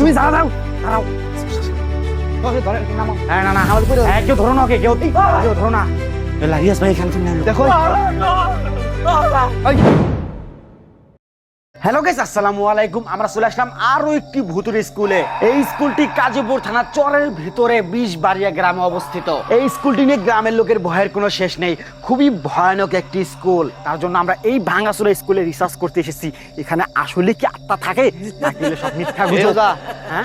তুমি যাও যাও কেউ ধরো না, ওকে কেউ ধরো না। রিয়াজ ভাই এখানে দেখো। হ্যালো গাইস, আসসালামু আলাইকুম। আমরা চলে আসলাম আরো একটি ভুতুড়ে স্কুলে। এই স্কুলটি কাজীপুর থানা চরের ভিতরে 20 গ্রামে অবস্থিত। এই স্কুলটি নিয়ে গ্রামের লোকের ভয়ের কোনো শেষ নেই। খুবই ভয়ানক একটি স্কুল। তার জন্য আমরা এই ভাঙাচোরা স্কুলে রিসার্চ করতে এসেছি। এখানে আসলে কি আত্মা থাকে নাকি সব মিথ্যা গুজব?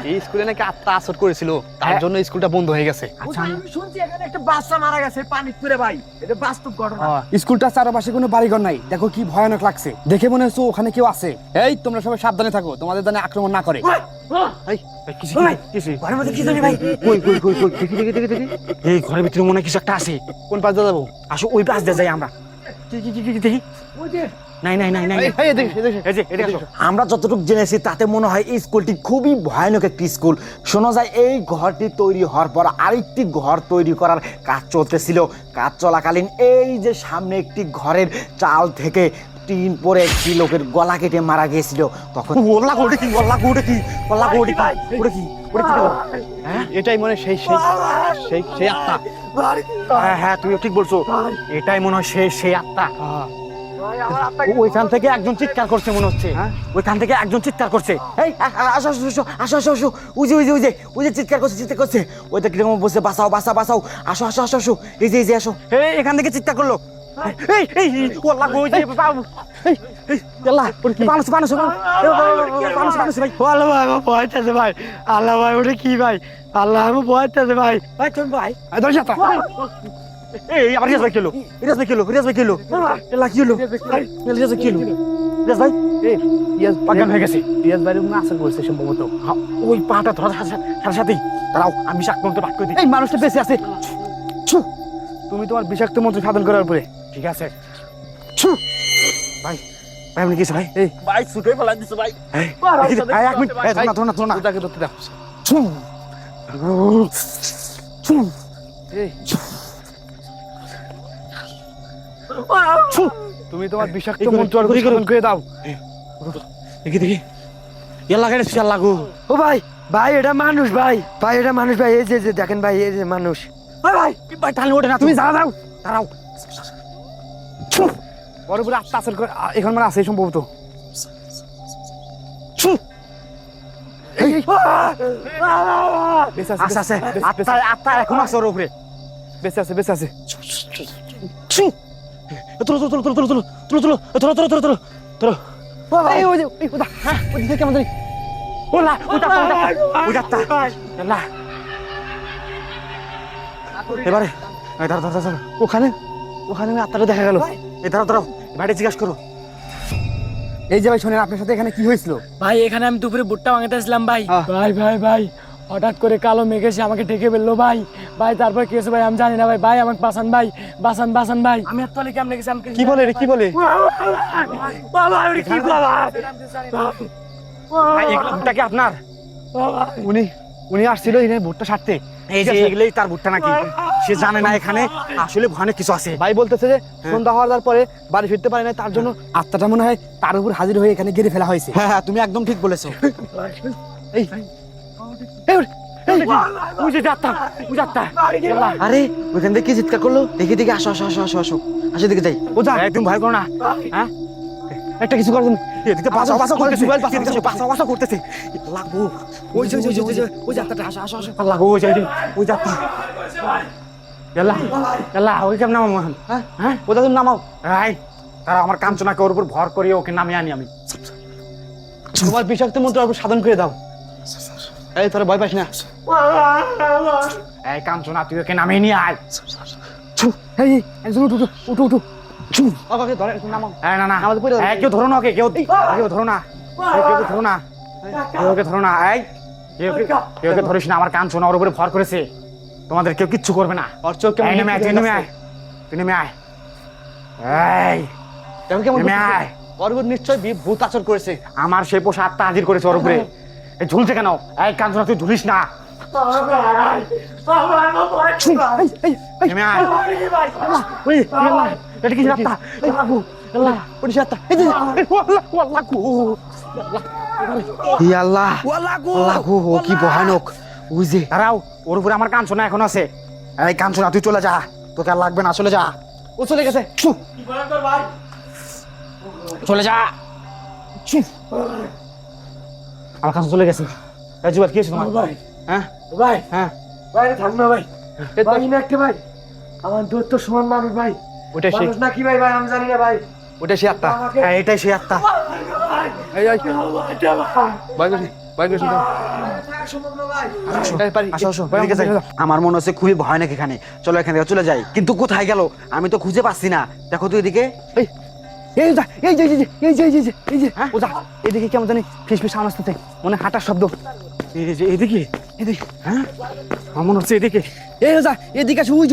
এই স্কুলে নাকি আত্মা আসর করেছিল, তার জন্য স্কুলটা বন্ধ হয়ে গেছে। আচ্ছা, আমি শুনছি এখানে একটা বাচ্চা মারা গেছে পানি করে। ভাই, এটা বাস্তব ঘটনা। স্কুলটার চারপাশে কোনো বাড়িঘর নাই। দেখো কি ভয়ানক লাগছে। দেখে মনে হচ্ছে ওখানে কেউ আছে। এই তোমরা সবাই সাবধানে থাকো, তোমাদের জানে আক্রমণ না করে। এই ঘরের ভিতরে মনে হয় কিছু একটা আছে। কোন পাশ দিয়ে যাবো? আসো ওই পাশ দিয়ে যাই আমরা। দেখি। আমরা যতটুকু জেনেছি তাতে মনে হয় এই স্কুলটি খুবই ভয়ানক একটি স্কুল। শোনা যায় এই ঘরটি তৈরি হওয়ার পর আরেকটি ঘর তৈরি করার কাজ চলতেছিল। কাজ চলাকালীন এই যে সামনে একটি ঘরের চাল থেকে টিন পরে একটি লোকের গলা কেটে মারা গিয়েছিল। তখন এটাই মনে হয় সেই আত্মা। হ্যাঁ, তুমি ঠিক বলছো। এটাই মনে হয় সেই আত্মা। ওইখান থেকে একজন চিৎকার করছে মনে হচ্ছে। ওইখান থেকে একজন চিৎকার করছে। এই আসো আসো আসো আসো আসো। ওই যে চিৎকার করছে। ওইটা কিরকম বলছে, বাঁচাও বাঁচাও বাঁচাও, আসো আসো আসো আসো। এই যে আসো। এই এখান থেকে চিৎকার করলো। সম্ভবত ওই পাটা ধরার সাথে তারাও আমি বিষাক্ত পাঠ করে দিই। এই মানুষটা বেঁচে আছে। তুমি তোমার বিষাক্ত মন্ত্র সাধন করার পরে ঠিক আছে। ভাই ভাই আপনি কিছু ভাই ভাই ছুটে ফেলা দিছো ভাই। এক মিনিট, ধরো না তাকে ধরতে দাও। তুমি তোমার বিষাক্ত মন্ত্র সাধন করে দাও। দেখি লাগু। ও ভাই ভাই এটা মানুষ, ভাই এটা মানুষ ভাই। এই যে দেখেন ভাই, এই যে মানুষ। ভাই টানলে ওঠে না। তুমি দাঁড়াও। বড় বড় আত্মা আসল করে এখন মানে আছে সম্ভবত। আত্মা এখন আছে ওর উপরে। বেঁচে আছে। এবারে ওখানে আত্মাটা দেখা গেল। দাঁড়াও ভাইটা জিজ্ঞাসা করো। এই যে ভাই শোনেন, আপনার সাথে এখানে কি হয়েছিল? ভাই এখানে আমি দুপুরে ভুট্টা ভাঙাতেছিলাম ভাই। ভাই হঠাৎ করে কালো মেঘ এসে আমাকে ঢেকে ফেললো ভাই। তারপর কি হয়েছে ভাই আমি জানি না ভাই। আমাকে বাঁচান ভাই। আমি আর তলে কেমন গেছি? কি বলে রে, কি বলে? ভুট্টা কি আপনার? উনি আসছিল এখানে ভুট্টা ছাড়তে। এই যে এগুলোই তার ভুট্টা নাকি? সে জানে না এখানে আসলে ভয়ানক কিছু আছে। ভাই বলতেছে যে সন্ধ্যা হওয়ার পরে বাড়ি ফিরতে পারে না, তার জন্য আত্মাটা মনে হয় তার উপর হাজির হয়ে এখানে গেড়ে ফেলা হয়েছে। হ্যাঁ, তুমি একদম ঠিক বলেছো। আরে ওইখান থেকে কি চিৎকার করলো? দেখি আসো দিকে যাই। তুমি ভয় করো না। হ্যাঁ, একটা কিছু করছেন। এদিকে বাঁচাও করতেছে। লাগবো ওই যাত্রাটা। আসো লাগবো ওই যাত্রা। ওই কেমন নামাবো? হ্যাঁ ওটা তুমি নামাও। তারা আমার কাঞ্চনাকে ওর উপর ভর করিয়ে ওকে নামিয়ে আনি আমি। তোমার বিষাক্ত মন্ত্র ওর সাধন করে দাও। এই তোরা ভয় পাস না। এই কাঞ্চনা, তুই ওকে নামিয়ে নিয়ে আয়। উঠো। কেউ ধরো না ওকে, কেউ ধরো না। ওকে ধরো না। কেউ ধরিস না। আমার কাঞ্চনা ওর উপরে ভর করেছে। তোমাদের কেউ কিচ্ছু করবে না। নেমে আয়। নিশ্চয় ভূত আচর করেছে। আমার সেই পোষা আত্মা হাজির করেছে ওর উপরে। ঝুলছে কেন? এই কাঞ্চনা, তুই ঝুলিস না। নেমে আয়। এটা কি আত্মা? আল্লাহ ওটা সে আত্মা এই যে ই আল্লাহ ওয়াল্লাহ গো আল্লাহ গো, ও কি ভয়ানক। ওই যে দাঁড়াও, ওর উপরে আমার কাঞ্চনা এখন আছে। এই কাঞ্চনা তুই চলে যা, তোকে আর লাগবে না, চলে যা। ও চলে গেছে ছু, চলে যা। ছু। আমার কাছে চলে গেছে। এই জুবাইর, কি হয়েছে তোমার? ভাই হ্যাঁ ভাই হ্যাঁ, ভাই থাম না ভাই ভাই না একটা ভাই আমার দূরত্ব সমান মানুষ ভাই ওটা সে মানুষ নাকি ভাই ভাই আমি জানি না ভাই ওটা সে আত্মা আমাকে হ্যাঁ, এটাই সেই আত্মা। এই এই বাইক আসো আসো, এদিকে যাই। আমার মনে হচ্ছে খুবই ভয়ানক এখানে, চলো এখান থেকে চলে যাই। কিন্তু কোথায় গেল আমি তো খুঁজে পাচ্ছি না। দেখো তো এদিকে। এই এই যা এই যে এই যে এই যে এই যে এই যে ও যা এদিকে কেমন জানি ফিসফিস আওয়াজ আসতেছে, মনে হাঁটার শব্দ। এই যে এদিকে, এদিকে হ্যাঁ আমার মনে হচ্ছে এদিকে। এই যা এদিকে আসো, ওই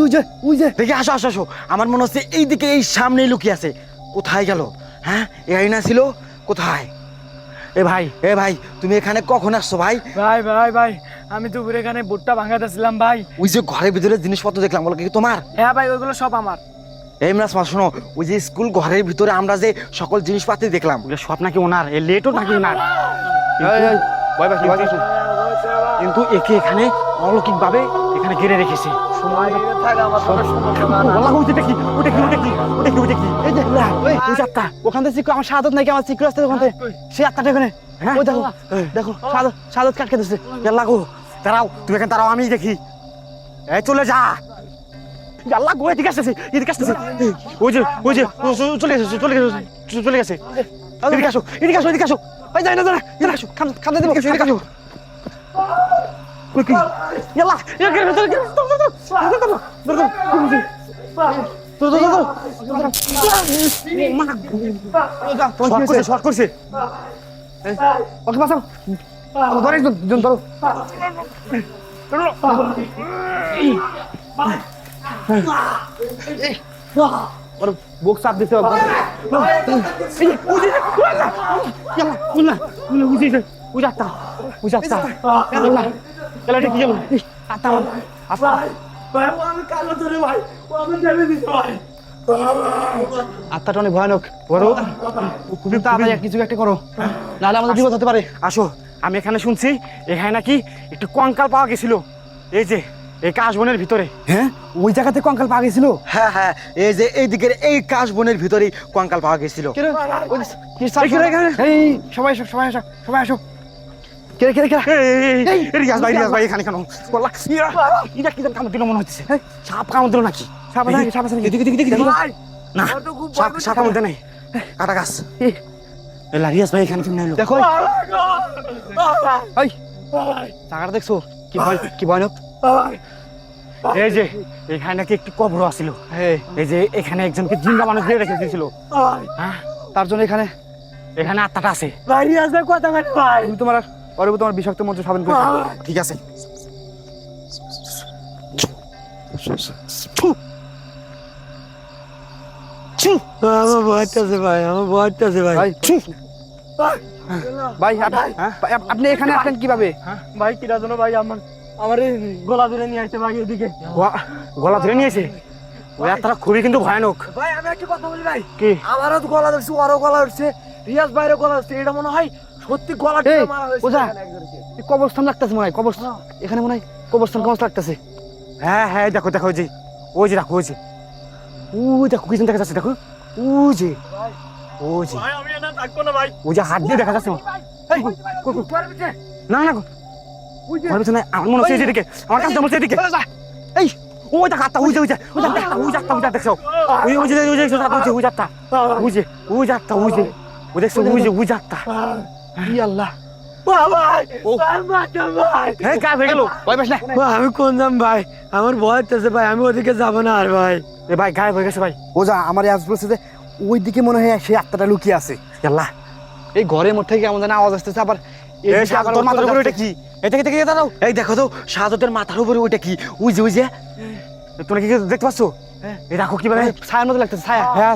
যে দেখে আসো আসো আসো, আমার মনে হচ্ছে এইদিকে, এই সামনেই লুকিয়ে আছে। কোথায় গেল? হ্যাঁ, এই না ছিল কোথায়? এ ভাই তুমি এখানে কখন আসছো ভাই? ভাই ভাই ভাই আমি দুপুরে এখানে ভুট্টা ভাঙাতেছিলাম ভাই ওই যে ঘরের ভিতরে জিনিসপত্র দেখলাম, বলো কি তোমার? হ্যাঁ ভাই ওইগুলো সব আমার এই ইমরাজ মা শোনো, ওই যে স্কুল ঘরের ভিতরে আমরা যে সকল জিনিসপাতি দেখলাম, ওগুলো সব নাকি ওনার, এ লেটও নাকি ওনার। কিন্তু একে এখানে অলৌকিক ভাবে এখানে ঘিরে রেখেছে। বলা, ওইটা কি ওটা কি ওটা কি ওটা কি ওটা কি? এই যে ওই আত্মা ওখান থেকে চিকু, আমার শাহাদত নাকি, আমার চিকু আসতে ওখান থেকে সে আত্মাটা এখানে। হ্যাঁ? ওই দেখো দেখো শাহাদত কাটকে দিচ্ছে। আল্লাহ গো, দাঁড়াও তুমি এখানে দাঁড়াও, আমি দেখি। এই চলে যা। আল্লাহ গো, এদিকে আসতেছে, এদিকে আসতেছে। ওই যে চলে গেছে, চলে গেছে, চলে গেছে। এদিকে আসো, এদিকে আসো, এদিকে আসো। ওই যাই না দাঁড়া এদিকে আসো, খামতে দেবো এদিকে আসো। ওই কি? আল্লাহ, এদিকে আসো, এদিকে আসো। শর্ট করছে। ওকে বাঁচাও, ধরে একজন ধরো। ওর বুক চাপ দিতে হবে। আত্মাটা অনেক ভয়ানক, বড় খুবই তাড়াতাড়ি কিছু একটা করো, নাহলে আমাদের বিপদ হতে পারে। আসো, আমি এখানে শুনছি এখানে নাকি একটু কঙ্কাল পাওয়া গেছিল, এই যে এই কাশবনের ভিতরে। হ্যাঁ, ওই জায়গাতে কঙ্কাল পাওয়া গেছিল। হ্যাঁ হ্যাঁ, এই যে এই দিকের এই কাশবনের ভিতরেই কঙ্কাল পাওয়া গেছিল। এই সবাই আসো, সবাই আসো, সবাই আসো। কে কে কে রিয়াজ ভাই এখানে কেন? বললা, এটা কি কামড় দিল মনে হচ্ছে? সাপ কামড় দিল নাকি? সাপ আছে, সাপ আছে। দেখি না, সাপ কামড় দেয় নাই, কাটা গাছ। রিয়াজ ভাই এখানে তুমি দেখো ওই জায়গাটা দেখছো কি ভয়ানক। এই যে এখানে নাকি একটি কবর আছিল। হ্যাঁ, এই যে এখানে একজনকে জিন্দা মানুষ দিয়ে রেখে দিয়েছিল। হ্যাঁ, তার জন্য এখানে আত্মাটা আছে। তুমি তোমার বিষাক্ত মন্ত্র সাধন করছো। ঠিক আছে। আমার ভয়টা আছে ভাই, আমার ভয়টা আছে ভাই ভাই আপনি এখানে আসলেন কিভাবে? ভাই কিরা জন্য ভাই আমার এই গলা ধরে নিয়ে আসছে ভাই এদিকে গলা ধরে নিয়েছে। ওই আত্মাটা খুবই কিন্তু ভয়ানক। ভাই আমি একটা কথা বলি ভাই, কি? আমারও তো গলা ধরছে, ওরও গলা ধরছে, রিয়াজ ভাইয়েরও গলা ধরছে। এটা মনে হয় সত্যি গলা টিপে মারা হয়েছে। ওজা কবরস্থান লাগতেছে মনে হয়, এখানে মনে হয় কবরস্থান লাগতেছে। হ্যাঁ হ্যাঁ, দেখো দেখো, ওই যে দেখো, ওই দেখো কিছু দেখা যাচ্ছে, দেখো ওই যে ভাই আমি না থাকবো না ভাই। ওই যে হাত দিয়ে দেখা যাচ্ছে। না না, আমার মনে হচ্ছে এদিকে, আমার কাছে বলছে এদিকে। এই ওই দেখ আত্মা, ওই যে দেখছো, ওই দেখছো, ওই যাত্রা। আল্লাহ, হ্যাঁ, গায়েব হয়ে গেল। ভয় পাস না আমি কোন যাম ভাই, আমার ভয় হচ্ছে ভাই, আমি ওদিকে যাবো না আর ভাই। এ ভাই, গায়েব হয়ে গেছে ভাই। ওজা আমার আজ বলছে যে ওই দিকে মনে হয় সেই আত্মাটা লুকিয়ে আছে। আল্লাহ, এই ঘরের মধ্যে থেকে কেমন যেন আওয়াজ আসতেছে। আবার তোর মাথার উপরে ওইটা কি? এই দাঁড়াও, এই দেখো তো শাহাদতের মাথার উপরে ওইটা কি? ওই যে তোমরা কি দেখতে পাচ্ছ? এই দেখো কিভাবে ছায়ার মতো লাগতেছে, ছায়া। হ্যাঁ,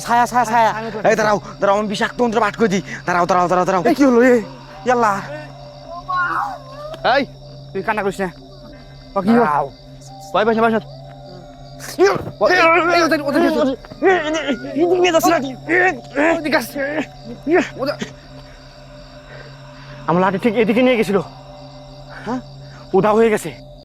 ছায়া। এই দাঁড়াও, আমি বিষাক্ত মন্ত্র পাঠ করে দিই। দাঁড়াও। কি হলো? আল্লাহ, এই তুই কান্না করিস না। কি ভয় পাস না, আমার লাঠি ঠিক এদিকে নিয়ে গেছিল, হ্যাঁ উধাও হয়ে গেছে।